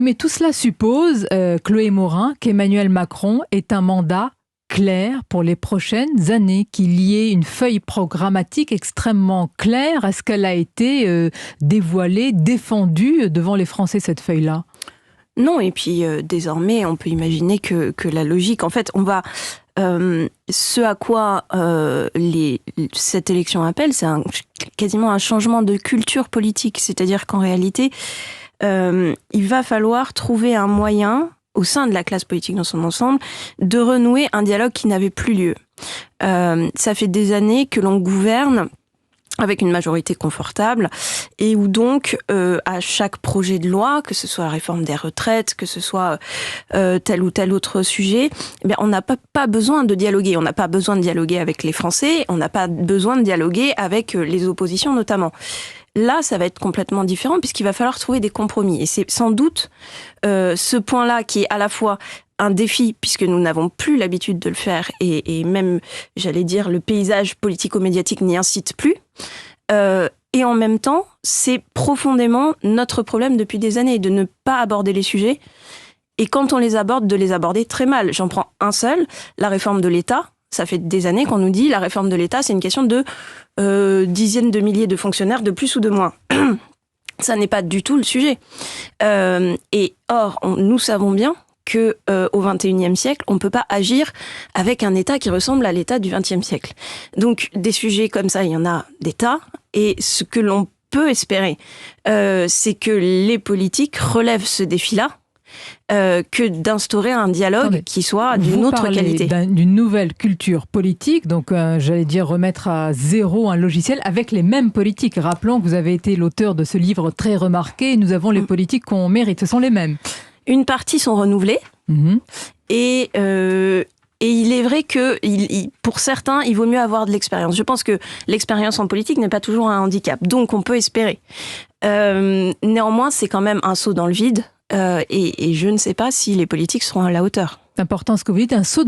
Mais tout cela suppose, Chloé Morin, qu'Emmanuel Macron ait un mandat clair pour les prochaines années, qu'il y ait une feuille programmatique extrêmement claire. Est-ce qu'elle a été dévoilée, défendue devant les Français, cette feuille-là ? Non, et puis désormais, on peut imaginer que la logique, en fait, on va... ce à quoi cette élection appelle, c'est quasiment un changement de culture politique. C'est-à-dire qu'en réalité, il va falloir trouver un moyen, au sein de la classe politique dans son ensemble, de renouer un dialogue qui n'avait plus lieu. Ça fait des années que l'on gouverne avec une majorité confortable, et où donc, à chaque projet de loi, que ce soit la réforme des retraites, que ce soit tel ou tel autre sujet, eh bien, on n'a pas besoin de dialoguer. On n'a pas besoin de dialoguer avec les Français, on n'a pas besoin de dialoguer avec les oppositions notamment. Là, ça va être complètement différent, puisqu'il va falloir trouver des compromis. Et c'est sans doute ce point-là qui est à la fois un défi, puisque nous n'avons plus l'habitude de le faire, et même, j'allais dire, le paysage politico-médiatique n'y incite plus. Et en même temps, c'est profondément notre problème depuis des années, de ne pas aborder les sujets, et quand on les aborde, de les aborder très mal. J'en prends un seul, la réforme de l'État. Ça fait des années qu'on nous dit la réforme de l'État, c'est une question de dizaines de milliers de fonctionnaires de plus ou de moins. Ça n'est pas du tout le sujet. Et or, nous savons bien que au XXIe siècle, on ne peut pas agir avec un État qui ressemble à l'État du XXe siècle. Donc, des sujets comme ça, il y en a des tas. Et ce que l'on peut espérer, c'est que les politiques relèvent ce défi-là, que d'instaurer un dialogue qui soit d'une autre qualité. D'une nouvelle culture politique, donc j'allais dire remettre à zéro un logiciel avec les mêmes politiques. Rappelons que vous avez été l'auteur de ce livre très remarqué, Nous avons les politiques qu'on mérite, ce sont les mêmes. Une partie sont renouvelées, et il est vrai que pour certains, il vaut mieux avoir de l'expérience. Je pense que l'expérience en politique n'est pas toujours un handicap, donc on peut espérer. Néanmoins, c'est quand même un saut dans le vide. Et je ne sais pas si les politiques seront à la hauteur. C'est important ce que vous dites, un saut